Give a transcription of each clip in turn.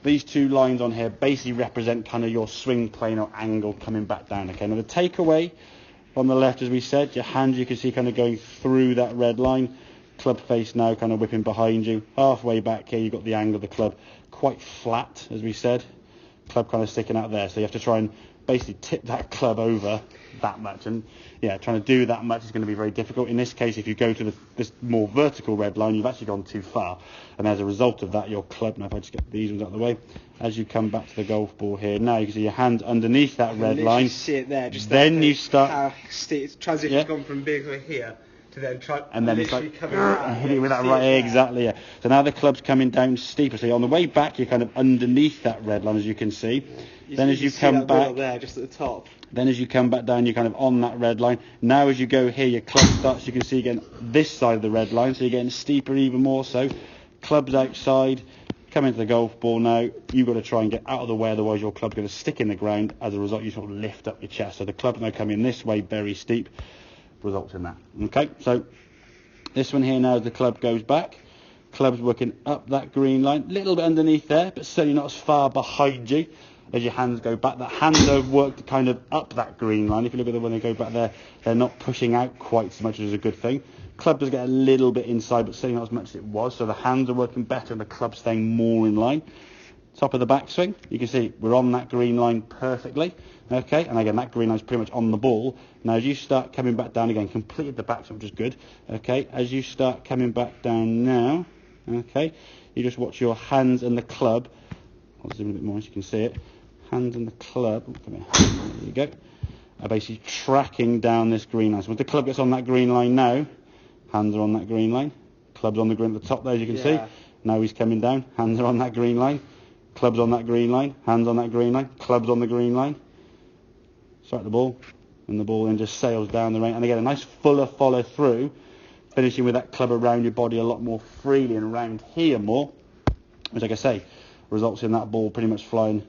these two lines on here basically represent kind of your swing plane or angle coming back down. Okay, now the takeaway on the left, as we said, your hand you can see kind of going through that red line. Club face now kind of whipping behind you. Halfway back here, you've got the angle of the club quite flat, as we said. Club kind of sticking out there, so you have to try and basically tip that club over that much, and yeah, trying to do that much is going to be very difficult. In this case, if you go to this more vertical red line, you've actually gone too far, and as a result of that, your club, now if I just get these ones out of the way, as you come back to the golf ball here, now you can see your hand underneath that red line. See it there, just then you start how transition's gone from being over here to then try and then it's like coming around, hit it with that right, exactly, yeah. So now the club's coming down steeper, so on the way back you're kind of underneath that red line, as you can see. Then as you come back there, just at the top. Then as you come back down, you're kind of on that red line. Now as you go here, your club starts, you can see again this side of the red line, so you're getting steeper even more so. Club's outside, come into the golf ball now. You've got to try and get out of the way, otherwise your club's going to stick in the ground. As a result, you sort of lift up your chest. So the club's now coming this way, very steep, results in that. Okay, so this one here now, as the club goes back, club's working up that green line, a little bit underneath there, but certainly not as far behind you. As your hands go back, that hands have worked kind of up that green line. If you look at them when they go back there, they're not pushing out quite so much, which is a good thing. Club does get a little bit inside, but certainly not as much as it was. So the hands are working better and the club's staying more in line. Top of the backswing, you can see we're on that green line perfectly. Okay, and again, that green line's pretty much on the ball. Now as you start coming back down again, completed the backswing, which is good. Okay, as you start coming back down now, okay, you just watch your hands and the club. I'll zoom in a bit more so you can see it. Hands and the club, come here, there you go, are basically tracking down this green line. So once the club gets on that green line now, hands are on that green line, club's on the green at the top there, as you can see. Now he's coming down, hands are on that green line, club's on that green line, hands on that green line, club's on the green line. Strike the ball, and the ball then just sails down the range. And again, a nice fuller follow through, finishing with that club around your body a lot more freely and around here more, which, like I say, results in that ball pretty much flying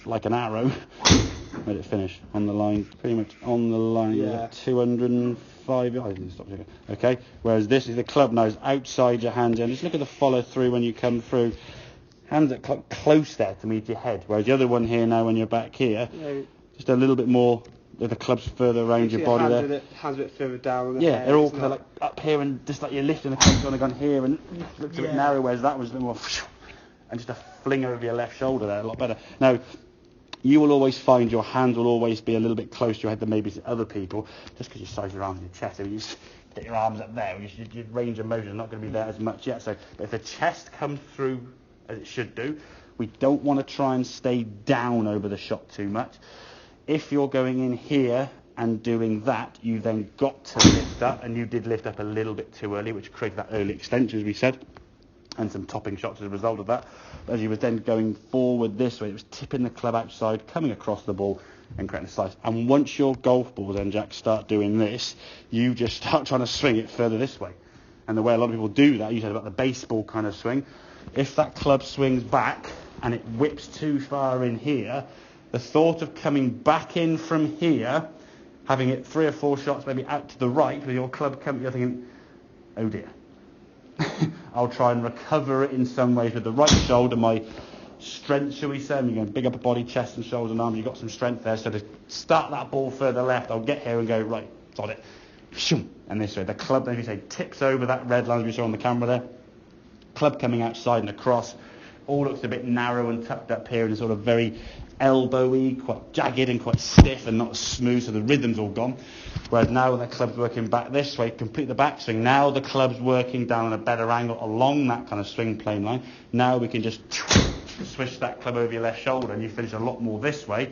like an arrow. Where did it finish? On the line, pretty much on the line. Yeah. 205. I didn't stop checking. Okay. Whereas this is the club now is outside your hands, and just look at the follow through when you come through. Hands are close there to meet your head. Whereas the other one here now, when you're back here, just a little bit more. The club's further around your body there. Hands a bit further down. Yeah, they're all kind of like up here, and just like you're lifting the club on the gun here, and it looks a bit narrow. Whereas that was a bit more, and just a fling over your left shoulder there, a lot better. Now, you will always find your hands will always be a little bit closer to your head than maybe to other people, just because you size your arms and your chest. If you just get your arms up there, your range of motion is not going to be there as much yet. So, but if the chest comes through as it should do, we don't want to try and stay down over the shot too much. If you're going in here and doing that, you then got to lift up, and you did lift up a little bit too early, which created that early extension, as we said, and some topping shots as a result of that. But as you were then going forward this way, it was tipping the club outside, coming across the ball, and creating a slice. And once your golf balls then, Jack, start doing this, you just start trying to swing it further this way. And the way a lot of people do that, you said about the baseball kind of swing, if that club swings back and it whips too far in here, the thought of coming back in from here, having it 3 or 4 shots maybe out to the right with your club coming, you're thinking, oh dear. I'll try and recover it in some ways with the right shoulder, my strength, shall we say. You're going to big up a body, chest and shoulders and arms. You've got some strength there. So to start that ball further left, I'll get here and go, right, got it. And this way. The club, as you say, tips over that red line as we saw on the camera there. Club coming outside and across. All looks a bit narrow and tucked up here and sort of very elbowy, quite jagged and quite stiff and not smooth, so the rhythm's all gone. Whereas now when the club's working back this way, complete the backswing, now the club's working down on a better angle along that kind of swing plane line. Now we can just swish that club over your left shoulder and you finish a lot more this way.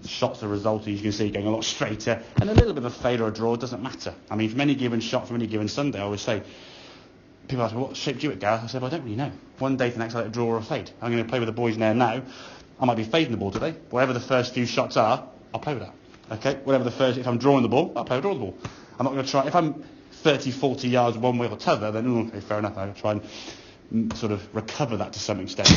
The shots are result, as you can see, going a lot straighter, and a little bit of a fade or a draw doesn't matter. I mean, from any given shot, from any given Sunday, I always say, people ask me, what shape do you at, Gareth? I said, well, I don't really know. One day to the next, I let a draw or a fade. I'm going to play with the boys in there now. I might be fading the ball today. Whatever the first few shots are, I'll play with that. Okay? Whatever the first, if I'm drawing the ball, I'll play with draw the ball. I'm not going to try, if I'm 30, 40 yards one way or t'other, then okay, fair enough, I'll try and sort of recover that to some extent.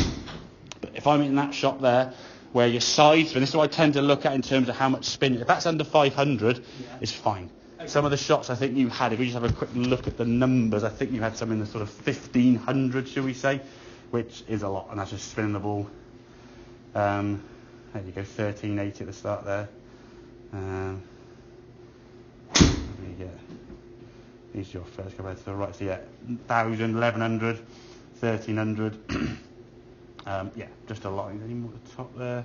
But if I'm in that shot there, where your sides, and this is what I tend to look at in terms of how much spin, if that's under 500, it's fine. Okay. Some of the shots I think you had, if we just have a quick look at the numbers, I think you had some in the sort of 1500, shall we say. which is a lot, and that's just spinning the ball. There you go, 1380 at the start there. What do you get? These are your first compared to the right. So yeah, 1000, 1100, 1300. Yeah, just a lot. Any more at the top there?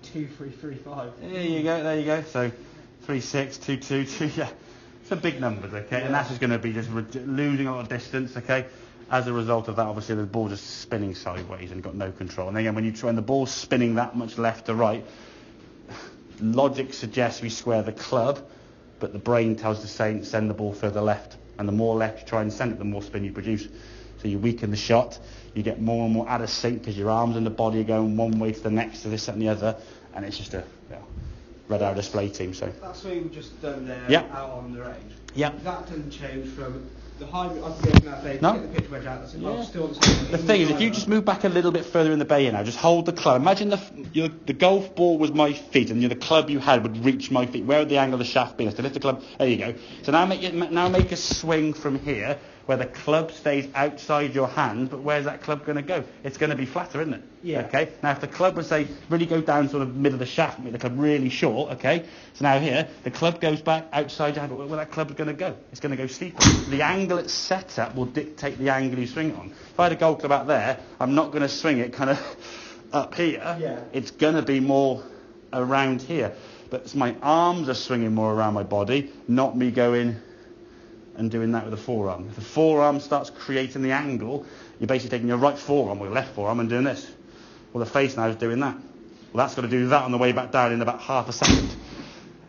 2335. There you go. So 36, 222. Yeah, some big numbers. Okay, and that's just going to be just losing a lot of distance. Okay. As a result of that, obviously the ball's just spinning sideways and got no control. And again, when the ball's spinning that much left to right, logic suggests we square the club, but the brain tells the send the ball further left. And the more left you try and send it, the more spin you produce. So you weaken the shot, you get more and more out of sync because your arms and the body are going one way to the next, to this, that and the other, and it's just a red arrow display team. So that's what we've just done there, out on the range. Yeah. That doesn't change from the hybrid. I can go from that bay to get the pitch wedge out. That's still the thing is, if you just move back a little bit further in the bay now, just hold the club. Imagine the golf ball was my feet, and the club you had would reach my feet. Where would the angle of the shaft be? So lift the club. There you go. So now make a swing from here, where the club stays outside your hand, but where's that club going to go? It's going to be flatter, isn't it? Yeah. Okay. Now, if the club would say really go down sort of middle of the shaft, make the club really short. Okay. So now here, the club goes back outside your hand, but where that club's going to go? It's going to go steeper. The angle it's set at will dictate the angle you swing it on. If I had a golf club out there, I'm not going to swing it kind of up here. Yeah. It's going to be more around here. But my arms are swinging more around my body, not me going and doing that with the forearm. If the forearm starts creating the angle, you're basically taking your right forearm or your left forearm and doing this. Well, the face now is doing that. Well, that's got to do that on the way back down in about half a second.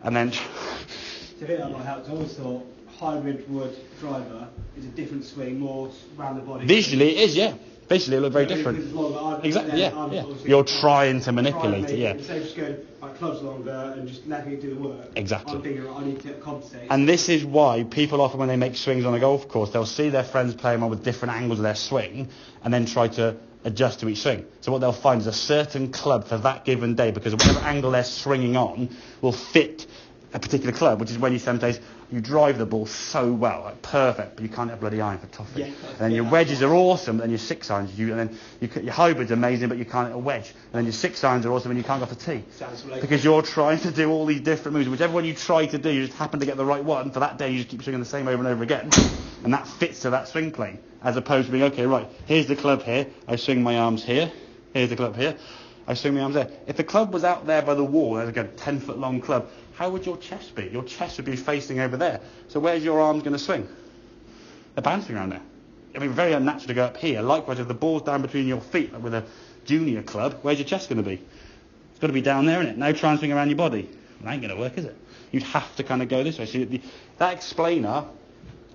And then... To hit that might help. I always thought hybrid wood driver is a different swing, more around the body. Visually it is, yeah. Visually it looks very different. Exactly, yeah. You're trying to manipulate it, yeah. Instead of just going clubs longer and just letting it do the work. Exactly. I'm thinking, I need to compensate. And this is why people often, when they make swings on a golf course, they'll see their friends playing on with different angles of their swing and then try to adjust to each swing. So what they'll find is a certain club for that given day, because whatever angle they're swinging on will fit a particular club, which is when you sometimes you drive the ball so well, like perfect, but you can't have bloody iron for toffee. Yeah, and then your wedges are awesome, and your 6-irons, and then your hybrid's amazing, but you can't hit a wedge. And then your 6-irons are awesome, and you can't go for tee. Because you're trying to do all these different moves. Whichever one you try to do, you just happen to get the right one. For that day, you just keep swinging the same over and over again. And that fits to that swing plane. As opposed to being, okay, right, here's the club here, I swing my arms here. Here's the club here, I swing my arms there. If the club was out there by the wall, there's like a 10-foot long club, how would your chest be? Your chest would be facing over there. So where's your arms going to swing? They're bouncing around there. I mean, very unnatural to go up here. Likewise, if the ball's down between your feet, like with a junior club, where's your chest going to be? It's got to be down there, isn't it? Now try and swing around your body. That ain't going to work, is it? You'd have to kind of go this way. So that explainer,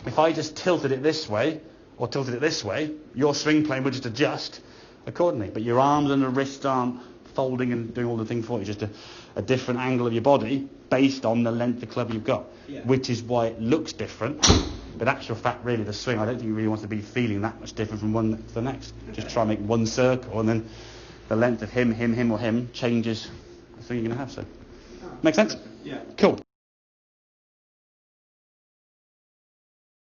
if I just tilted it this way, or tilted it this way, your swing plane would just adjust accordingly. But your arms and the wrists aren't folding and doing all the thing for you. It's just a different angle of your body based on the length of club you've got, which is why it looks different. But actual fact, really, the swing, I don't think you really want to be feeling that much different from one to the next. Just try and make one circle, and then the length of him, or him changes the swing you're going to have. So, make sense? Yeah. Cool.